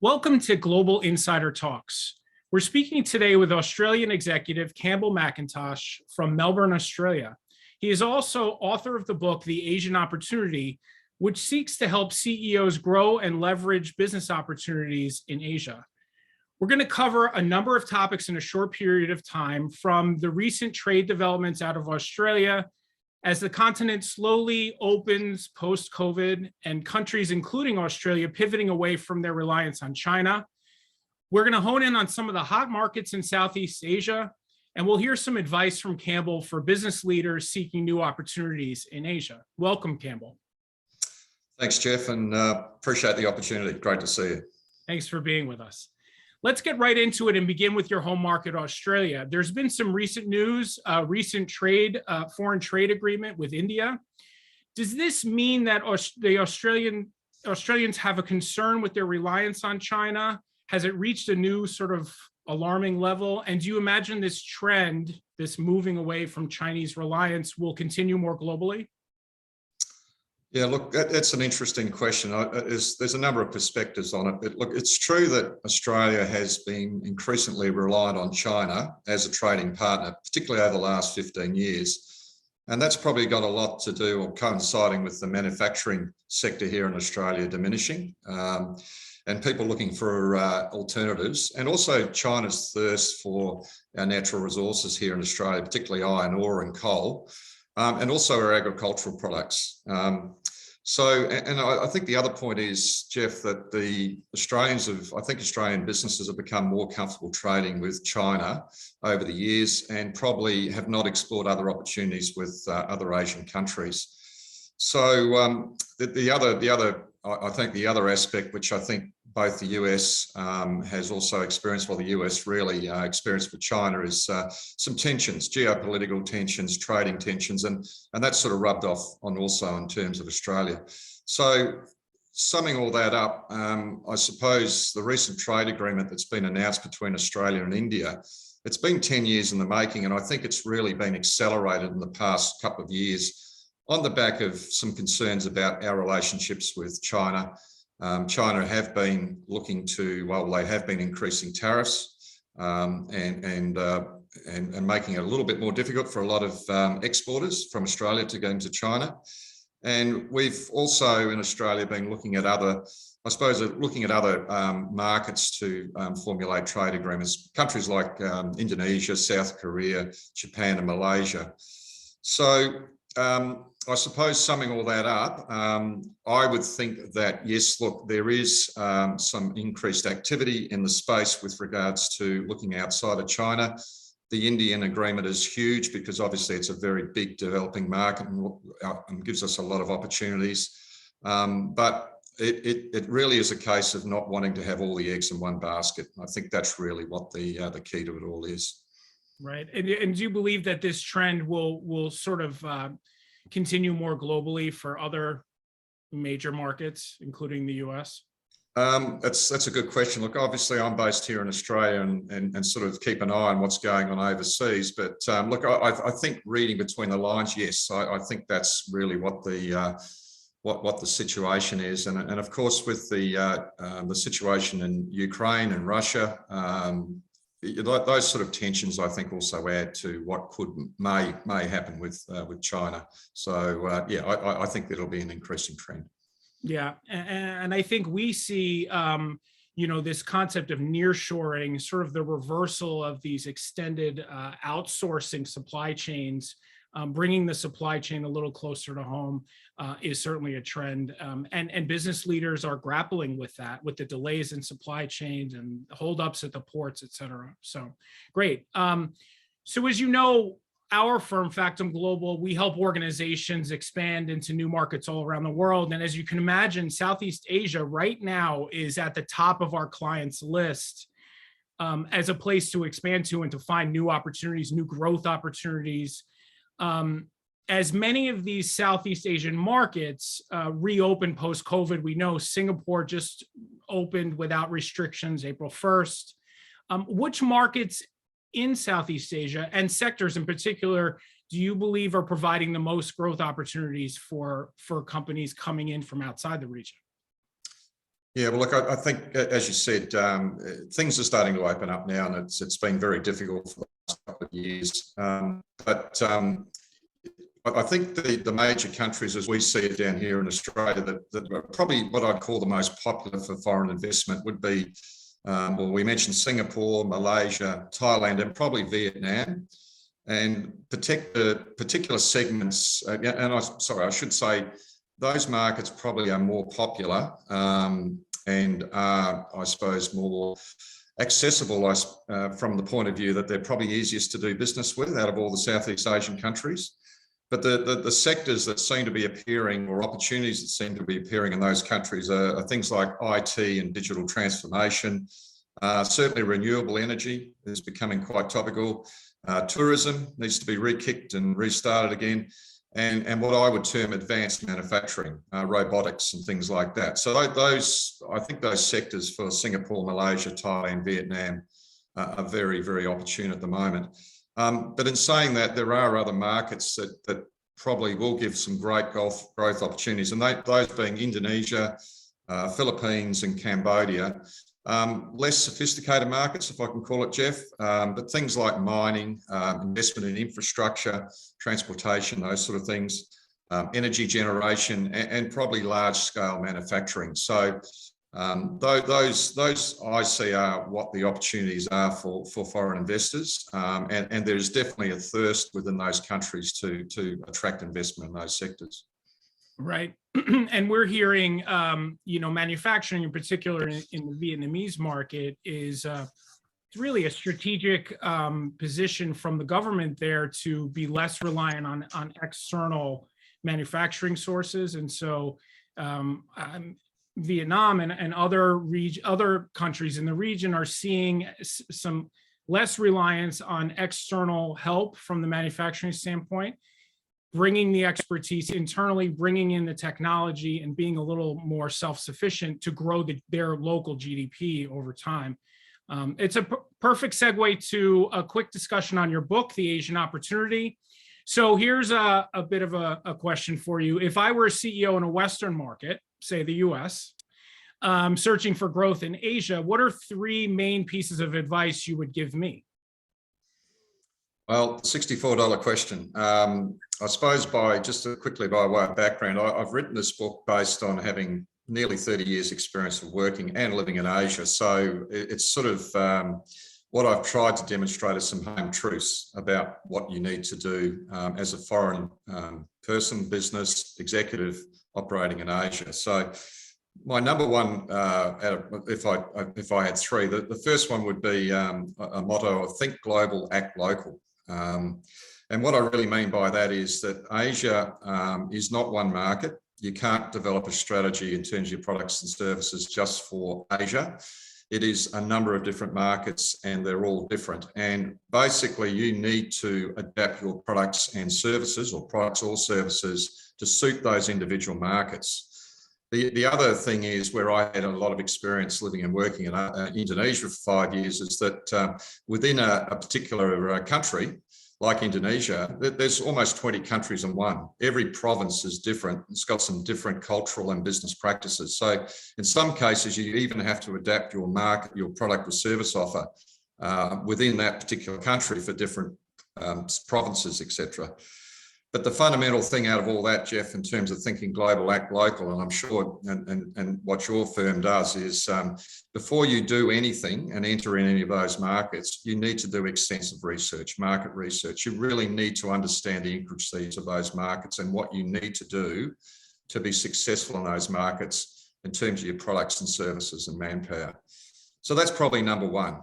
Welcome to Global Insider Talks. We're speaking today with Australian executive Campbell McIntosh from Melbourne, Australia. He is also author of the book, The Asian Opportunity, which seeks to help CEOs grow and leverage business opportunities in Asia. We're going to cover a number of topics in a short period of time, from the recent trade developments out of Australia as the continent slowly opens post-COVID and countries, including Australia, pivoting away from their reliance on China. We're going to hone in on some of the hot markets in Southeast Asia, and we'll hear some advice from Campbell for business leaders seeking new opportunities in Asia. Welcome, Campbell. Thanks, Jeff, and appreciate the opportunity. Great to see you. Thanks for being with us. Let's get right into it and begin with your home market, Australia. There's been some recent news, recent foreign trade agreement with India. Does this mean that the Australians have a concern with their reliance on China? Has it reached a new sort of alarming level? And do you imagine this trend, this moving away from Chinese reliance, will continue more globally? Yeah, look, that's an interesting question. There's a number of perspectives on it. But look, it's true that Australia has been increasingly reliant on China as a trading partner, particularly over the last 15 years. And that's probably got a lot to do, or coinciding with the manufacturing sector here in Australia diminishing, and people looking for alternatives, and also China's thirst for our natural resources here in Australia, particularly iron ore and coal. And also our agricultural products. I think the other point is, Jeff, that Australian businesses have become more comfortable trading with China over the years and probably have not explored other opportunities with other Asian countries. So the other aspect, which I think both the US has also experienced, well, the US really experienced with China, is some tensions, geopolitical tensions, trading tensions, and that's sort of rubbed off on also in terms of Australia. So summing all that up, I suppose the recent trade agreement that's been announced between Australia and India, it's been 10 years in the making, and I think it's really been accelerated in the past couple of years on the back of some concerns about our relationships with China. China have been looking to, well, they have been increasing tariffs and making it a little bit more difficult for a lot of exporters from Australia to go into China. And we've also in Australia been looking at other markets to formulate trade agreements, countries like Indonesia, South Korea, Japan, and Malaysia. So I suppose summing all that up, I would think that, yes, look, there is some increased activity in the space with regards to looking outside of China. The Indian agreement is huge because obviously it's a very big developing market and gives us a lot of opportunities. But it really is a case of not wanting to have all the eggs in one basket. I think that's really what the key to it all is. Right. And do you believe that this trend will sort of continue more globally for other major markets, including the US? That's a good question. Look, obviously I'm based here in Australia and sort of keep an eye on what's going on overseas. But look, I think reading between the lines, yes, I think that's really what the situation is. And of course, with the situation in Ukraine and Russia, those sort of tensions, I think, also add to what may happen with China. So yeah, I think that'll be an increasing trend. Yeah, and I think we see, this concept of nearshoring, sort of the reversal of these extended outsourcing supply chains, bringing the supply chain a little closer to home is certainly a trend. And business leaders are grappling with that, with the delays in supply chains and holdups at the ports, et cetera. So great. So as you know, our firm, Factum Global, we help organizations expand into new markets all around the world. And as you can imagine, Southeast Asia right now is at the top of our clients' list as a place to expand to and to find new opportunities, new growth opportunities. As many of these Southeast Asian markets reopen post-COVID, we know Singapore just opened without restrictions April 1st. Which markets in Southeast Asia and sectors in particular do you believe are providing the most growth opportunities for companies coming in from outside the region? Yeah, well, look, I think, as you said, things are starting to open up now, and it's been very difficult for the last couple of years. I think the major countries, as we see it down here in Australia, that are probably what I'd call the most popular for foreign investment would be, well, we mentioned Singapore, Malaysia, Thailand, and probably Vietnam. And particular segments, and I should say, those markets probably are more popular and are, I suppose, more accessible from the point of view that they're probably easiest to do business with out of all the Southeast Asian countries. But the sectors that seem to be appearing, or opportunities that seem to be appearing in those countries, are things like IT and digital transformation. Certainly renewable energy is becoming quite topical. Tourism needs to be re-kicked and restarted again. And what I would term advanced manufacturing, robotics and things like that. So I think those sectors for Singapore, Malaysia, Thailand, Vietnam are very, very opportune at the moment. But in saying that, there are other markets that probably will give some great growth opportunities, and those being Indonesia, Philippines and Cambodia. Less sophisticated markets, if I can call it, Jeff, but things like mining, investment in infrastructure, transportation, those sort of things, energy generation, and probably large-scale manufacturing. So those I see are what the opportunities are for foreign investors, and there's definitely a thirst within those countries to attract investment in those sectors. Right. And we're hearing, manufacturing in particular in the Vietnamese market is really a strategic position from the government there to be less reliant on external manufacturing sources. And so Vietnam and other countries in the region are seeing some less reliance on external help from the manufacturing standpoint, bringing the expertise internally, bringing in the technology, and being a little more self-sufficient to grow their local GDP over time. It's a perfect segue to a quick discussion on your book, The Asian Opportunity. So here's a bit of a question for you. If I were a CEO in a Western market, say the US, searching for growth in Asia, what are 3 main pieces of advice you would give me? Well, $64 question. I suppose quickly by way of background, I've written this book based on having nearly 30 years experience of working and living in Asia. So it's sort of what I've tried to demonstrate is some home truths about what you need to do as a foreign person, business, executive operating in Asia. So my number one, if I had 3, the first one would be a motto of think global, act local. And what I really mean by that is that Asia is not one market. You can't develop a strategy in terms of your products and services just for Asia. It is a number of different markets and they're all different. And basically you need to adapt your products and services, or products or services, to suit those individual markets. The other thing is, where I had a lot of experience living and working in Indonesia for 5 years, is that within a particular country, like Indonesia, there's almost 20 countries in one. Every province is different. It's got some different cultural and business practices. So in some cases, you even have to adapt your market, your product or service offer within that particular country for different provinces, etc. But the fundamental thing out of all that, Jeff, in terms of thinking global, act local, and I'm sure, and what your firm does is, before you do anything and enter in any of those markets, you need to do extensive research, market research. You really need to understand the intricacies of those markets and what you need to do to be successful in those markets in terms of your products and services and manpower. So that's probably number one.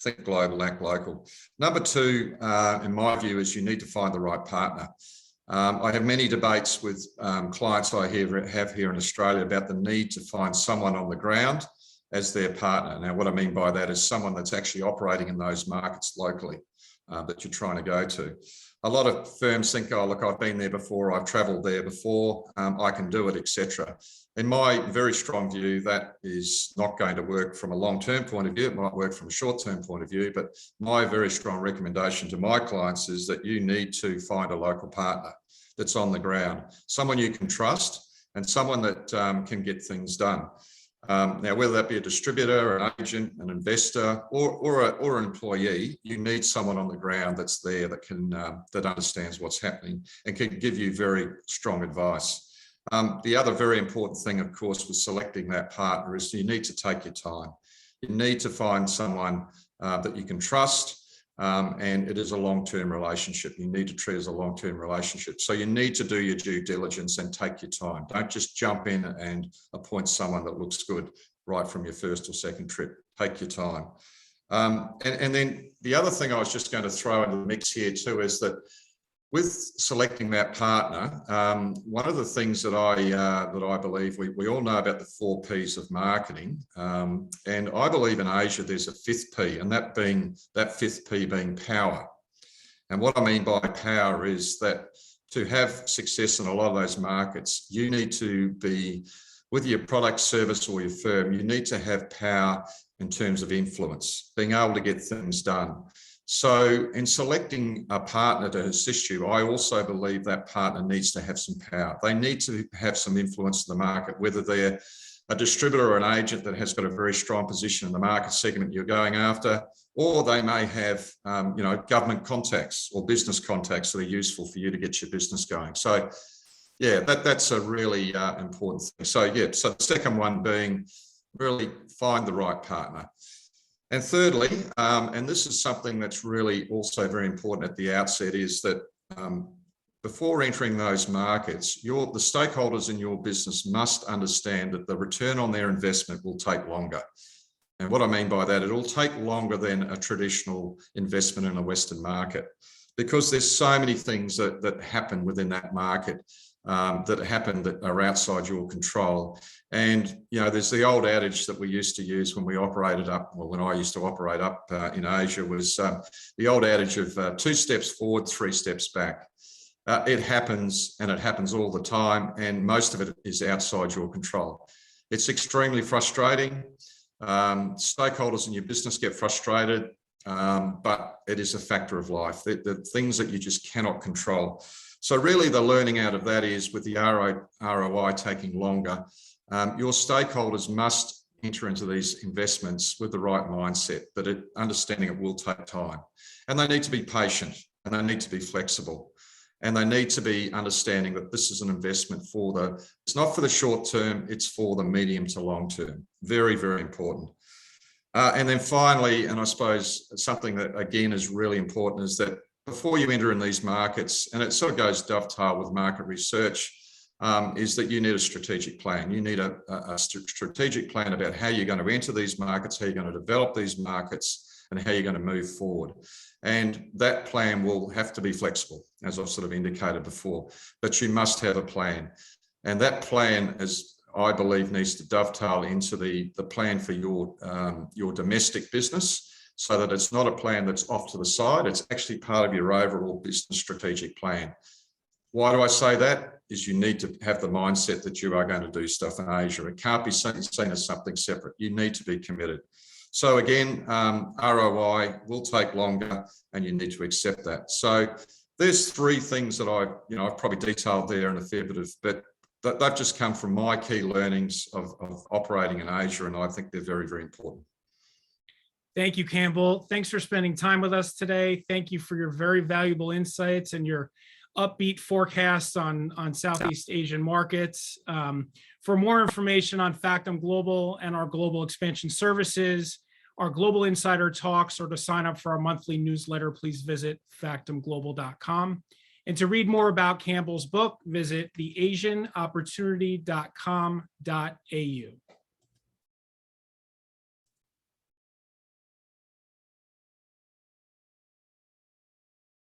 Think global, act local. Number 2, in my view, is you need to find the right partner. I have many debates with clients I have here in Australia about the need to find someone on the ground as their partner. Now, what I mean by that is someone that's actually operating in those markets locally that you're trying to go to. A lot of firms think, oh, look, I've been there before, I've travelled there before, I can do it, etc. In my very strong view, that is not going to work from a long-term point of view. It might work from a short-term point of view, but my very strong recommendation to my clients is that you need to find a local partner that's on the ground, someone you can trust and someone that can get things done. Now, whether that be a distributor, an agent, an investor, or an employee, you need someone on the ground that's there that can that understands what's happening and can give you very strong advice. The other very important thing, of course, with selecting that partner is you need to take your time. You need to find someone that you can trust. And it is a long-term relationship. You need to treat it as a long-term relationship. So you need to do your due diligence and take your time. Don't just jump in and appoint someone that looks good right from your first or second trip. Take your time. And then the other thing I was just going to throw into the mix here too is that with selecting that partner, one of the things that I believe we all know about the 4 Ps of marketing, and I believe in Asia there's a 5th P, and that 5th P being power. And what I mean by power is that to have success in a lot of those markets, you need to be, with your product, service, or your firm, you need to have power in terms of influence, being able to get things done. So in selecting a partner to assist you, I also believe that partner needs to have some power. They need to have some influence in the market, whether they're a distributor or an agent that has got a very strong position in the market segment you're going after, or they may have government contacts or business contacts that are useful for you to get your business going. So yeah, that's a really important thing. So yeah, so the second one being really find the right partner. And thirdly, and this is something that's really also very important at the outset, is that before entering those markets, the stakeholders in your business must understand that the return on their investment will take longer. And what I mean by that, it'll take longer than a traditional investment in a Western market, because there's so many things that happen within that market that are outside your control. And, there's the old adage that we used to use when we operated up, well, when I used to operate up in Asia, was the old adage of 2 steps forward, 3 steps back. It happens, and it happens all the time, and most of it is outside your control. It's extremely frustrating. Stakeholders in your business get frustrated, but it is a factor of life. The things that you just cannot control. So really the learning out of that is, with the ROI taking longer, your stakeholders must enter into these investments with the right mindset, that understanding it will take time. And they need to be patient, and they need to be flexible. And they need to be understanding that this is an investment it's not for the short term, it's for the medium to long term. Very, very important. And then finally, and I suppose something that again is really important, is that before you enter in these markets, and it sort of goes dovetail with market research, is that you need a strategic plan. You need a strategic plan about how you're going to enter these markets, how you're going to develop these markets, and how you're going to move forward. And that plan will have to be flexible, as I've sort of indicated before, but you must have a plan. And that plan, as I believe, needs to dovetail into the plan for your domestic business, so that it's not a plan that's off to the side. It's actually part of your overall business strategic plan. Why do I say that? Is you need to have the mindset that you are going to do stuff in Asia. It can't be seen as something separate. You need to be committed. So again, ROI will take longer, and you need to accept that. So there's 3 things that I've probably detailed there in a fair bit of, but they've just come from my key learnings of operating in Asia, and I think they're very, very important. Thank you, Campbell. Thanks for spending time with us today. Thank you for your very valuable insights and your upbeat forecasts on Southeast Asian markets. For more information on Factum Global and our global expansion services, our global insider talks, or to sign up for our monthly newsletter, please visit factumglobal.com. And to read more about Campbell's book, visit theasianopportunity.com.au.